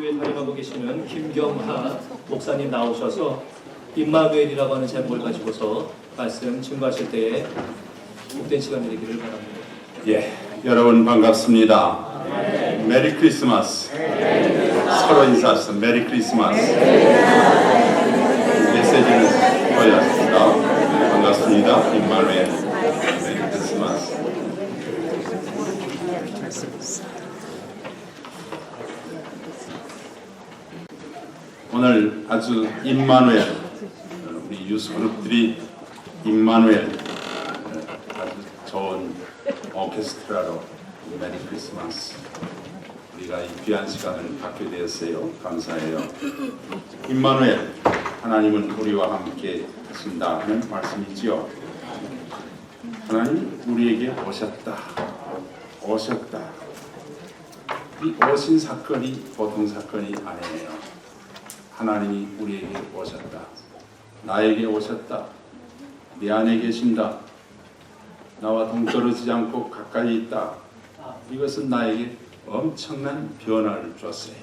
교회 담임하고 계시는 김경하 목사님 나오셔서 임마누엘이라고 하는 제목을 가지고서 말씀 증거하실 때에 복된 시간 되기를 바랍니다. 예, 여러분 반갑습니다. 메리 크리스마스. 서로 인사하시죠. 메리 크리스마스. 메시지는 올렸습니다. 반갑습니다. 임마누엘. 메리 크리스마스. 오늘 아주 임마누엘, 우리 유스그룹들이 임마누엘 아주 좋은 오케스트라로 메리 크리스마스, 우리가 이 귀한 시간을 갖게 되었어요. 감사해요. 임마누엘, 하나님은 우리와 함께 하신다 하는 말씀이지요. 하나님 우리에게 오셨다. 이 오신 사건이 보통 사건이 아니에요. 하나님이 우리에게 오셨다. 나에게 오셨다. 내 안에 계신다. 나와 동떨어지지 않고 가까이 있다. 이것은 나에게 엄청난 변화를 줬어요.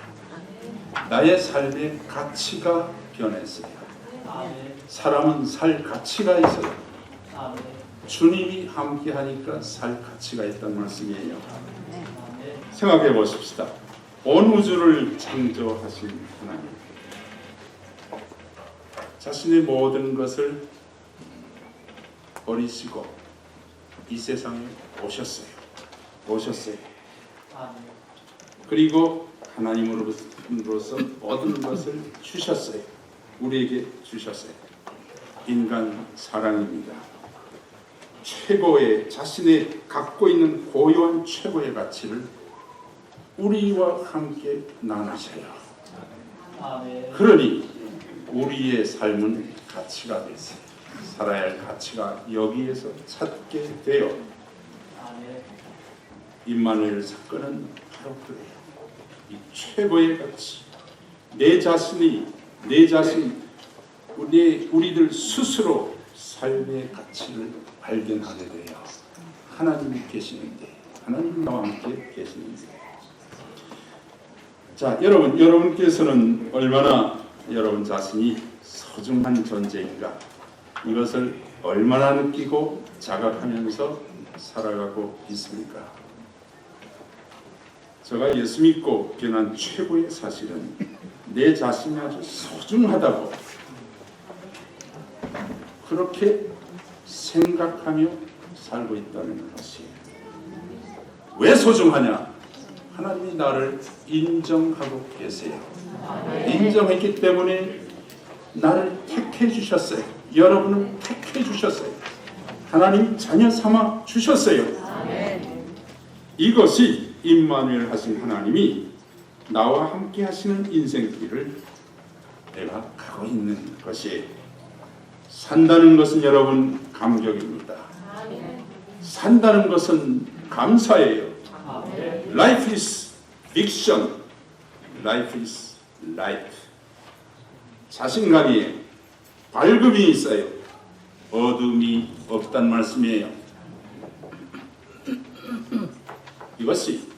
나의 삶의 가치가 변했어요. 사람은 살 가치가 있어요. 주님이 함께 하니까 살 가치가 있다는 말씀이에요. 생각해 보십시다. 온 우주를 창조하신 하나님, 자신의 모든 것을 버리시고 이 세상에 오셨어요. 그리고 하나님으로서 모든 것을 주셨어요. 우리에게 주셨어요. 인간 사랑입니다. 최고의, 자신의 갖고 있는 고유한 최고의 가치를 우리와 함께 나누셔요. 그러니 우리의 삶은 가치가 됐어요. 살아야 할 가치가 여기에서 찾게 돼요. 임마누엘 사건은 바로 그래요. 이 최고의 가치, 내 자신, 우리들 스스로 삶의 가치를 발견하게 돼요. 하나님이 계시는데, 하나님 나와 함께 계시는데. 자, 여러분께서는 얼마나 여러분 자신이 소중한 존재인가, 이것을 얼마나 느끼고 자각하면서 살아가고 있습니까? 제가 예수 믿고 변한 최고의 사실은 내 자신이 아주 소중하다고 그렇게 생각하며 살고 있다는 것이에요. 왜 소중하냐? 하나님이 나를 인정하고 계세요. 인정했기 때문에 나를 택해 주셨어요. 여러분을 택해 주셨어요. 하나님 자녀 삼아 주셨어요. 이것이 임마누엘 하신 하나님이 나와 함께 하시는 인생길을 내가 가고 있는 것이에요. 산다는 것은 여러분 감격입니다. 산다는 것은 감사예요. Life is fiction. Life is life. 자신감이에요. 밝음이 있어요. 어둠이 없단 말씀이에요. 이것이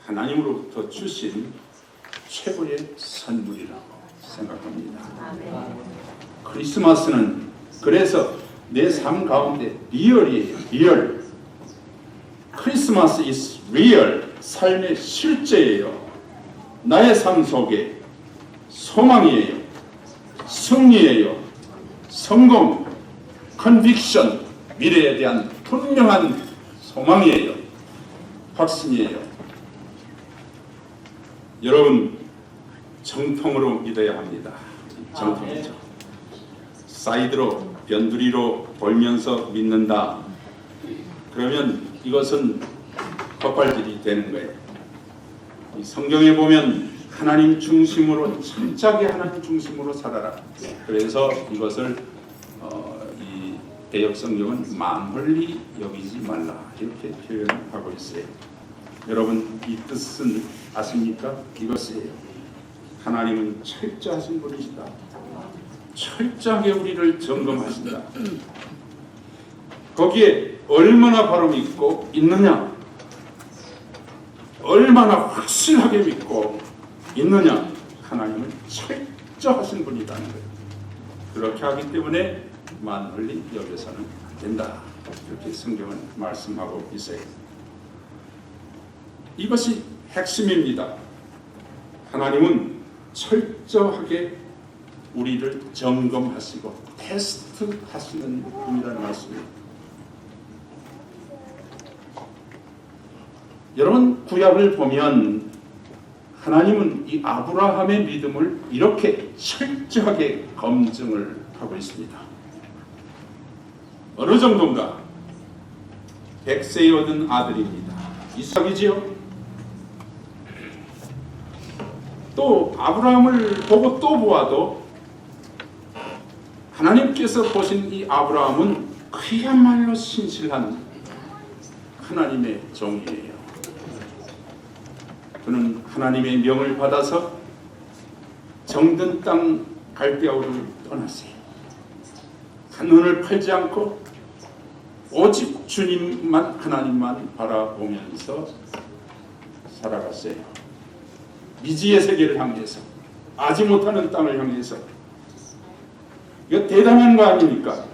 하나님으로부터 주신 최고의 선물이라고 생각합니다. 크리스마스는 그래서 내 삶 가운데 리얼이에요. 리얼. 크리스마스 is real. 삶의 실제예요. 나의 삶 속에 소망이에요. 승리예요. 성공, 컨빅션, 미래에 대한 분명한 소망이에요. 확신이에요. 여러분, 정통으로 믿어야 합니다. 정통이죠. 사이드로, 변두리로 돌면서 믿는다. 그러면 이것은 헛발질이 되는 거예요. 성경에 보면 하나님 중심으로, 철저하게 하나님 중심으로 살아라. 그래서 이것을 이 개역 성경은 만홀히 여기지 말라 이렇게 표현하고 있어요. 여러분, 이 뜻은 아십니까? 이것이에요. 하나님은 철저하신 분이시다. 철저하게 우리를 점검하신다. 거기에 얼마나 바로 믿고 있느냐, 얼마나 확실하게 믿고 있느냐? 하나님은 철저하신 분이라는 거예요. 그렇게 하기 때문에 만홀히 여겨서는 안 된다. 이렇게 성경은 말씀하고 있어요. 이것이 핵심입니다. 하나님은 철저하게 우리를 점검하시고 테스트하시는 분이라는 말씀입니다. 여러분, 구약을 보면 하나님은 이 아브라함의 믿음을 이렇게 철저하게 검증을 하고 있습니다. 어느 정도인가? 100세에 얻은 아들입니다. 이삭이지요. 또 아브라함을 보고 또 보아도 하나님께서 보신 이 아브라함은 그야말로 신실한 하나님의 종이에요. 그는 하나님의 명을 받아서 정든 땅 갈대아우를 떠났어요. 한눈을 팔지 않고 오직 주님만, 하나님만 바라보면서 살아갔어요. 미지의 세계를 향해서, 아지 못하는 땅을 향해서. 이거 대단한 거 아닙니까?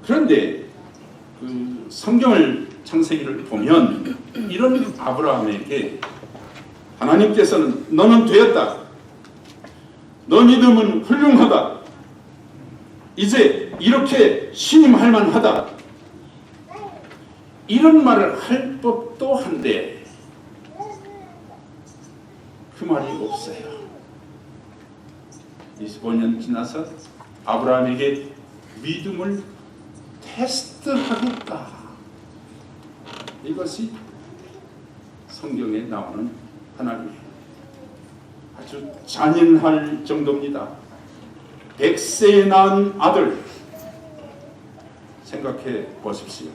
그런데 그 성경을, 창세기를 보면 이런 아브라함에게 하나님께서는 너는 되었다. 너 믿음은 훌륭하다. 이제 이렇게 신임할 만하다. 이런 말을 할 법도 한데 그 말이 없어요. 25년 지나서 아브라함에게 믿음을 테스트하겠다. 이것이 성경에 나오는 하나님의 아주 잔인할 정도입니다. 100세에 낳은 아들, 생각해 보십시오.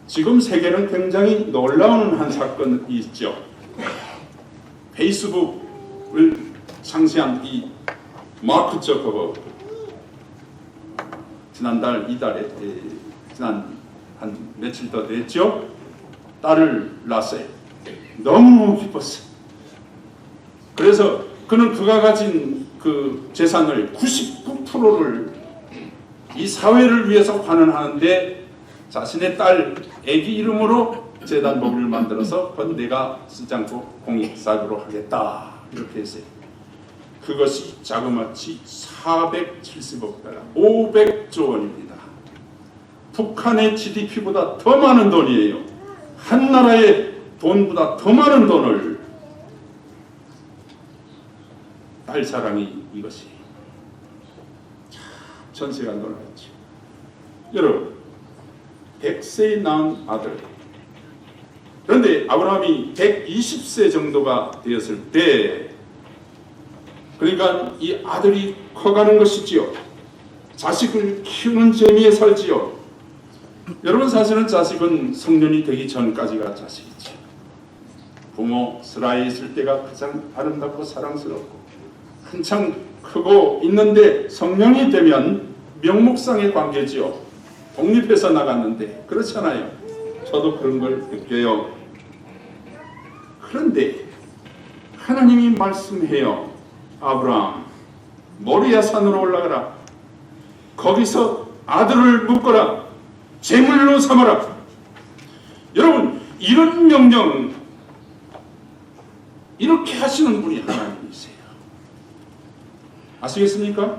지금 세계는 굉장히 놀라운 한 사건이 있죠. 페이스북을 창시한 이 마크 저커버그, 지난달 이달에 지난 한 며칠 더 됐죠. 딸을 낳았어요. 너무 기뻤어요. 그래서 그는 그가 가진 그 재산을 99%를 이 사회를 위해서 환원하는데 자신의 딸 아기 이름으로 재단법인을 만들어서 그건 내가 쓰지 않고 공익사업으로 하겠다 이렇게 했어요. 그것이 자그마치 470억 달러, 500조 원입니다. 북한의 GDP보다 더 많은 돈이에요. 한 나라의 돈보다 더 많은 돈을, 딸 사랑이 이것이 전세가 놀랐죠. 여러분, 100세에 낳은 아들, 그런데 아브라함이 120세 정도가 되었을 때, 그러니까 이 아들이 커가는 것이지요. 자식을 키우는 재미에 살지요. 여러분, 사실은 자식은 성년이 되기 전까지가 자식이죠. 부모 슬하에 있을 때가 가장 아름답고 사랑스럽고 한창 크고 있는데 성년이 되면 명목상의 관계지요. 독립해서 나갔는데 그렇잖아요. 저도 그런 걸 느껴요. 그런데 하나님이 말씀해요. 아브라함, 모리아 산으로 올라가라. 거기서 아들을 묶어라. 제물로 삼아라. 여러분, 이런 명령, 이렇게 하시는 분이 하나님이세요. 아시겠습니까?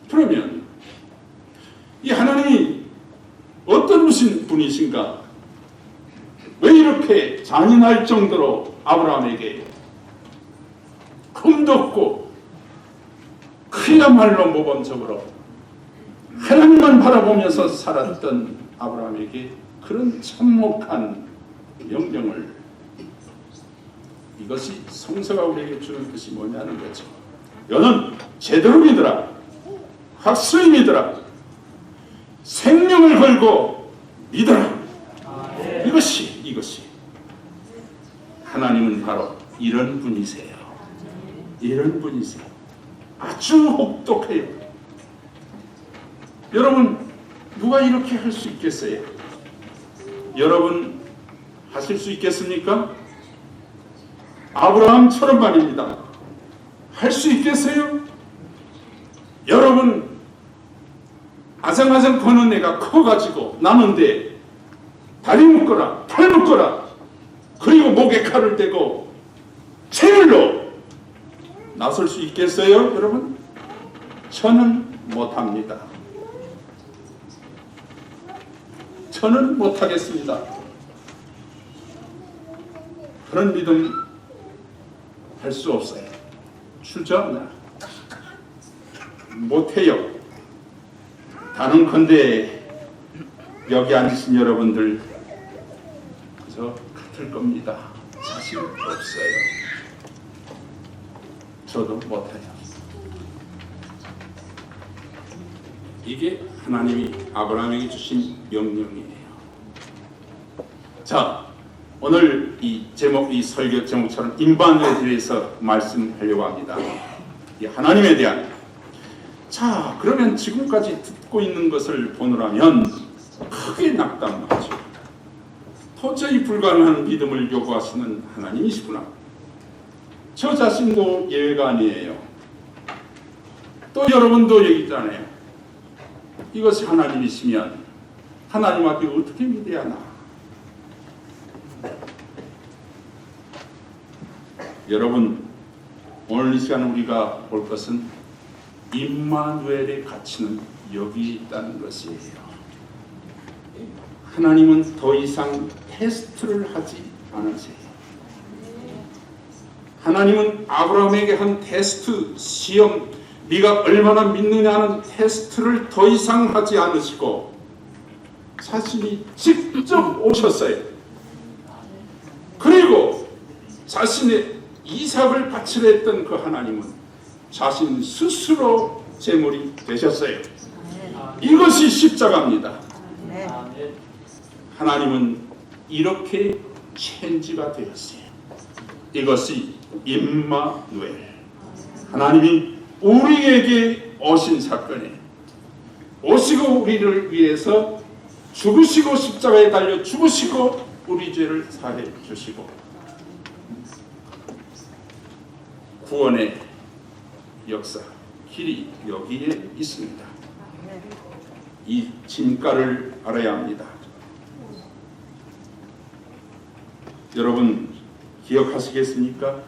그러면 이 하나님이 어떤 분이신가? 왜 이렇게 잔인할 정도로 아브라함에게 흠덥고 그야말로 모범적으로 하나님만 바라보면서 살았던 아브라함에게 그런 참혹한 명령을, 이것이 성서가 우리에게 주는 것이 뭐냐는 거죠. 너는 제대로 믿으라. 확실히 믿으라. 생명을 걸고 믿으라. 이것이 하나님은 바로 이런 분이세요. 이런 분이세요. 아주 혹독해요. 여러분, 누가 이렇게 할 수 있겠어요? 여러분, 하실 수 있겠습니까? 아브라함처럼 말입니다. 할 수 있겠어요? 여러분, 아장아장 거는 애가 커가지고 나는데 다리 묶어라, 팔 묶어라, 그리고 목에 칼을 대고 채밀로 나설 수 있겠어요, 여러분? 저는 못합니다. 저는 못하겠습니다. 그런 믿음 할 수 없어요. 주저하나 못해요. 단언컨대 여기 앉으신 여러분들 그저 같을 겁니다. 자신 없어요. 저도 못해요. 이게 하나님이 아브라함에게 주신 명령이에요. 자, 오늘 이 제목, 이 설교 제목처럼 임마누엘에 대해서 말씀하려고 합니다. 이 하나님에 대한. 자, 그러면 지금까지 듣고 있는 것을 보느라면 크게 낙담하죠. 도저히 불가능한 믿음을 요구하시는 하나님이시구나. 저 자신도 예외가 아니에요. 또 여러분도 여기 있잖아요. 이것이 하나님이시면 하나님 앞에 어떻게 믿어야 하나? 여러분, 오늘 이 시간 우리가 볼 것은 임마누엘의 가치는 여기 있다는 것이에요. 하나님은 더 이상 테스트를 하지 않으세요. 하나님은 아브라함에게 한 테스트, 시험, 네가 얼마나 믿느냐는 테스트를 더 이상 하지 않으시고 자신이 직접 오셨어요. 그리고 자신의 이삭을 바치려 했던 그 하나님은 자신 스스로 제물이 되셨어요. 이것이 십자가입니다. 하나님은 이렇게 체인지가 되었어요. 이것이 임마누엘. 하나님이 우리에게 오신 사건에 오시고 우리를 위해서 죽으시고 십자가에 달려 죽으시고 우리 죄를 사해 주시고 구원의 역사, 길이 여기에 있습니다. 이 진가를 알아야 합니다. 여러분 기억하시겠습니까?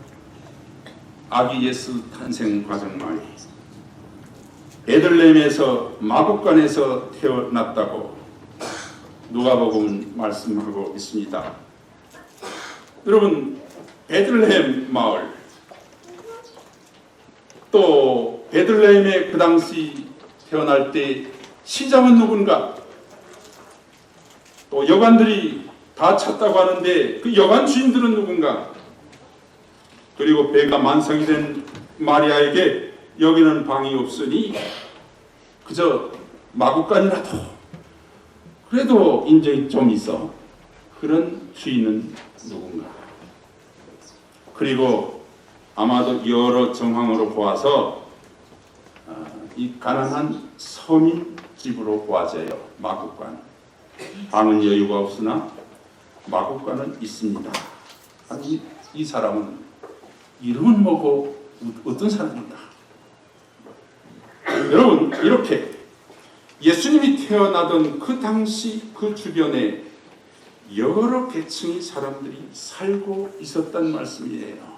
아기 예수 탄생 과정 말이 베들레헴에서 마구간에서 태어났다고 누가복음 말씀하고 있습니다. 여러분 베들레헴 마을 또 베들레헴에 그 당시 태어날 때 시장은 누군가? 또 여관들이 다 찾다고 하는데 그 여관 주인들은 누군가? 그리고 배가 만성이 된 마리아에게 여기는 방이 없으니 그저 마구간이라도 그래도 인정이 좀 있어. 그런 주인은 누군가? 그리고 아마도 여러 정황으로 보아서 이 가난한 서민 집으로 보아져요. 마구간. 방은 여유가 없으나 마구간은 있습니다. 아니 이 사람은 이름은 뭐고 어떤 사람인가? 여러분 이렇게 예수님이 태어나던 그 당시 그 주변에 여러 계층의 사람들이 살고 있었단 말씀이에요.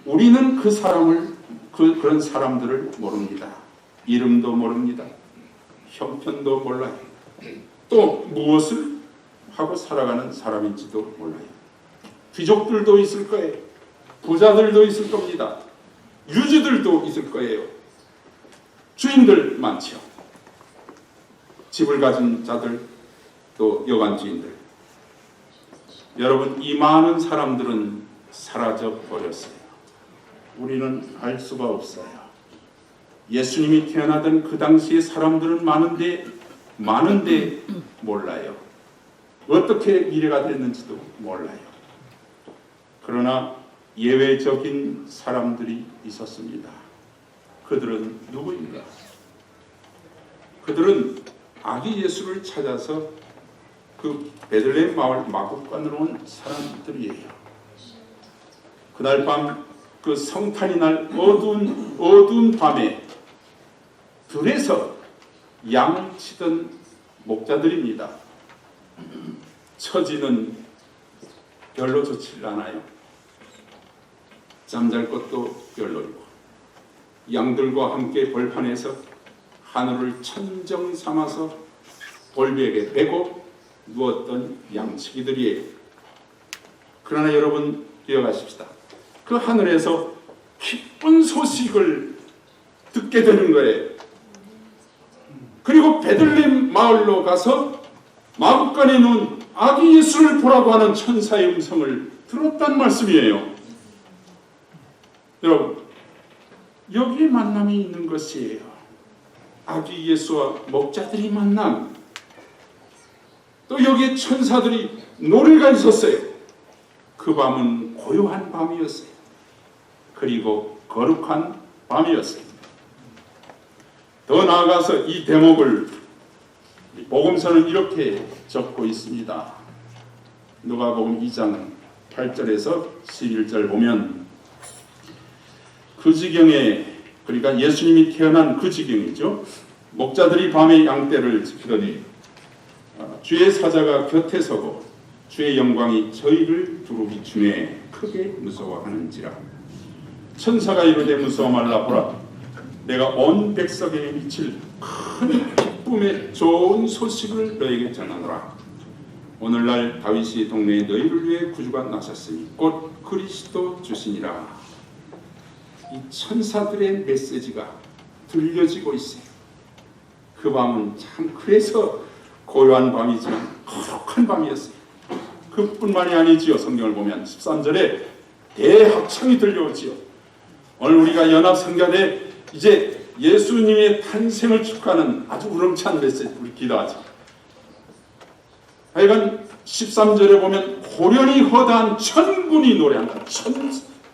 우리는 그 사람을 그런 사람들을 모릅니다. 이름도 모릅니다. 형편도 몰라요. 또 무엇을 하고 살아가는 사람인지도 몰라요. 귀족들도 있을 거예요. 부자들도 있을 겁니다. 유지들도 있을 거예요. 주인들 많죠. 집을 가진 자들, 또 여관 주인들. 여러분 이 많은 사람들은 사라져 버렸어요. 우리는 알 수가 없어요. 예수님이 태어나던 그 당시의 사람들은 많은데 몰라요. 어떻게 미래가 됐는지도 몰라요. 그러나 예외적인 사람들이 있었습니다. 그들은 누구인가? 그들은 아기 예수를 찾아서 그 베들레헴 마을 마국간으로 온 사람들이에요. 그날 밤, 그 성탄이 날 어두운 밤에 들에서 양을 치던 목자들입니다. 처지는 별로 좋지 않아요. 잠잘 것도 별로이고, 양들과 함께 벌판에서 하늘을 천정 삼아서 돌벽에 베고 누웠던 양치기들이에요. 그러나 여러분 기억하십시다. 그 하늘에서 기쁜 소식을 듣게 되는 거예요. 그리고 베들레헴 마을로 가서 마구간에 놓은 아기 예수를 보라고 하는 천사의 음성을 들었단 말씀이에요. 여러분, 여기에 만남이 있는 것이에요. 아기 예수와 목자들이 만남. 또 여기에 천사들이 노래가 있었어요. 그 밤은 고요한 밤이었어요. 그리고 거룩한 밤이었어요. 더 나아가서 이 대목을 복음서는 이렇게 적고 있습니다. 누가복음 2장 8절에서 11절 보면 그 지경에, 그러니까 예수님이 태어난 그 지경이죠. 목자들이 밤에 양떼를 지키더니 주의 사자가 곁에 서고 주의 영광이 저희를 두루비 중에 크게 무서워하는지라. 천사가 이르되 무서워 말라. 보라, 내가 온 백성에게 미칠 큰 기쁨의 좋은 소식을 너에게 전하노라. 오늘날 다윗이 동네에 너희를 위해 구주가 나셨으니 곧 그리스도 주시니라. 이 천사들의 메시지가 들려지고 있어요. 그 밤은 참 그래서 고요한 밤이지만 거룩한 밤이었어요. 그뿐만이 아니지요. 성경을 보면 13절에 대합창이 들려오지요. 오늘 우리가 연합성가대 이제 예수님의 탄생을 축하하는 아주 우렁찬 메시지 우리 기도하죠. 하여간 13절에 보면 호련히 허다한 천군이 노래한다.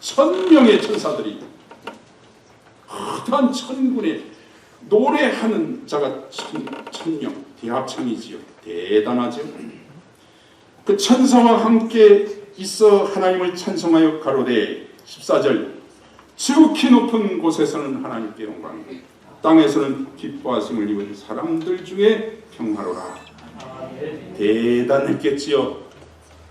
천명의 천사들이 허다한 천군의 노래하는 자가 천명, 대합창이지요. 대단하죠. 그 천사와 함께 있어 하나님을 찬송하여 가로되 14절 지극히 높은 곳에서는 하나님께 영광, 땅에서는 기뻐하심을 입은 사람들 중에 평화로라. 대단했겠지요.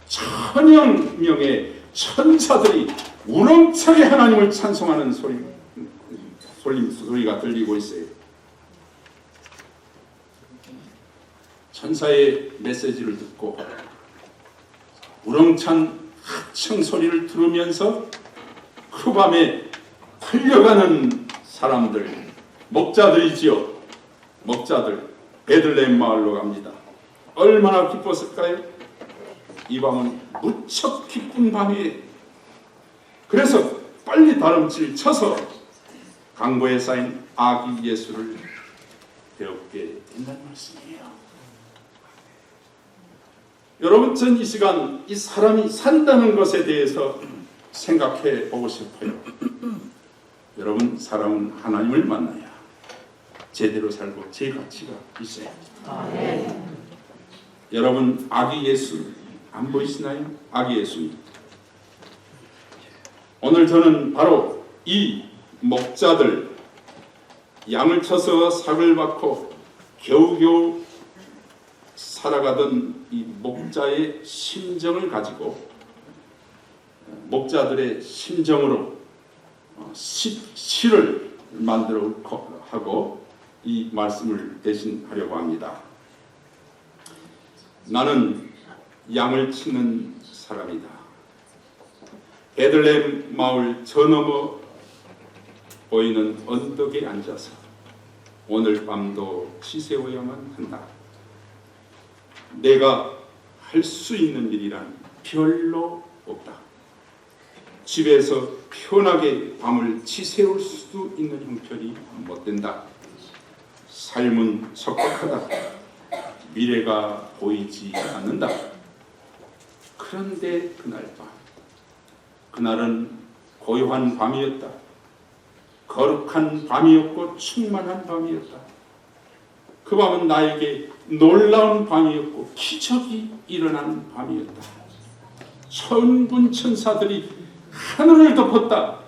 천영 명의 천사들이 우렁차게 하나님을 찬송하는 소리가 들리고 있어요. 천사의 메시지를 듣고 우렁찬 합창 소리를 들으면서 그 밤에 달려가는 사람들, 목자들이지요. 목자들 베들레헴 마을로 갑니다. 얼마나 기뻤을까요? 이 밤은 무척 기쁜 밤이에요. 그래서 빨리 다름질 쳐서 강보에 쌓인 아기 예수를 배우게 된다는 말씀이에요. 여러분, 전 이 시간 이 사람이 산다는 것에 대해서 생각해 보고 싶어요. 여러분, 사람은 하나님을 만나야 제대로 살고 제 가치가 있어야 합니다. 여러분, 아기 예수 안 보이시나요? 아기 예수님. 오늘 저는 바로 이 목자들, 양을 쳐서 삭을 받고 겨우겨우 살아가던 이 목자의 심정을 가지고 목자들의 심정으로 시를 만들어 하고 이 말씀을 대신하려고 합니다. 나는 양을 치는 사람이다. 베들레헴 마을 저 너머 보이는 언덕에 앉아서 오늘 밤도 지새워야만 한다. 내가 할 수 있는 일이란 별로 없다. 집에서 편하게 밤을 지새울 수도 있는 형편이 못 된다. 삶은 척박하다. 미래가 보이지 않는다. 그런데 그날 밤, 그날은 고요한 밤이었다. 거룩한 밤이었고 충만한 밤이었다. 그 밤은 나에게 놀라운 밤이었고 기적이 일어나는 밤이었다. 천군 천사들이 하늘을 덮었다.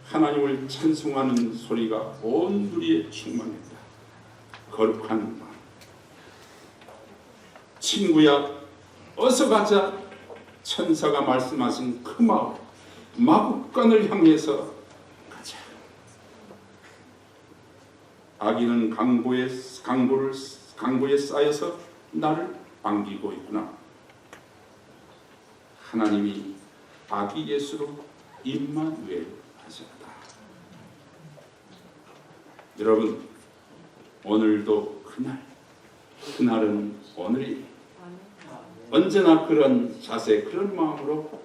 하나님을 찬송하는 소리가 온 누리에 충만했다. 거룩한 밤. 친구야, 어서 가자. 천사가 말씀하신 그 마을 마국간을 향해서 가자. 아기는 강보에 쌓여서 나를 안기고 있구나. 하나님이 아기 예수로 임마누엘 하셨다. 여러분, 오늘도 그날은 오늘이 언제나 그런 자세, 그런 마음으로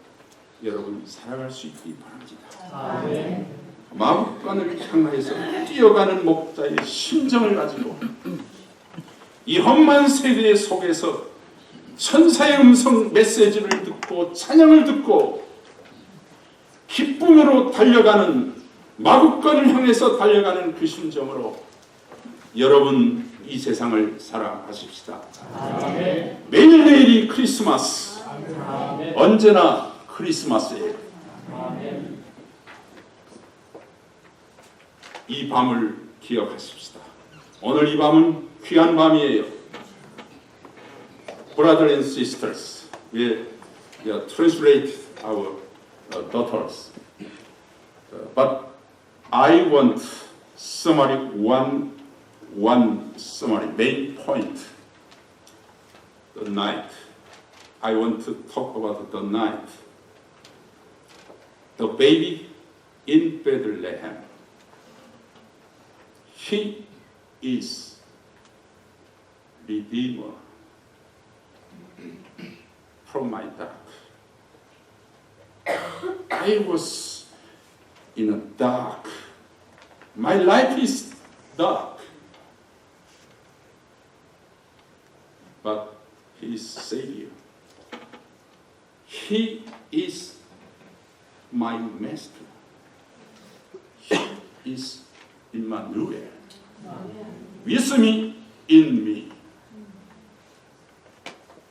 여러분 살아갈 수 있기 바랍니다. 마국간을 향해서 뛰어가는 목자의 심정을 가지고 이 험한 세계 속에서 천사의 음성 메시지를 듣고 찬양을 듣고 기쁨으로 달려가는, 마국간을 향해서 달려가는 그 심정으로 여러분 이 세상을 살아가십시다. 매일매일이 크리스마스. 언제나 크리스마스예요. 이 밤을 기억하십시다. 오늘 이 밤은 귀한 밤이에요. Brothers and sisters, we translate our daughters. But I want summary one summary, main point. The night. I want to talk about the night. The baby in Bethlehem. He is Redeemer from my dark. I was in a dark. My life is dark. But He is Savior. He is my Master. He is Emmanuel. With me, in me.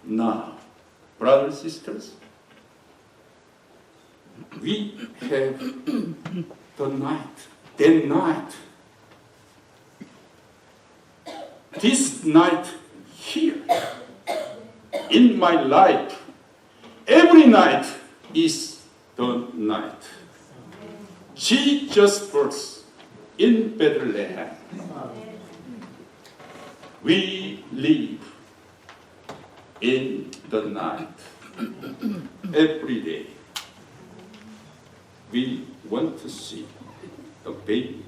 Now, brothers and sisters, we have the night, that night. This night here, in my life, every night is the night. Jesus' birth in Bethlehem. We live in the night every day. We want to see the baby.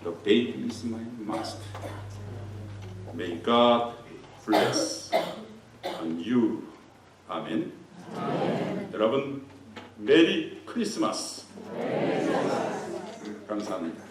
The baby is my master. May God bless on you. 아멘. 여러분, 메리 크리스마스. 감사합니다.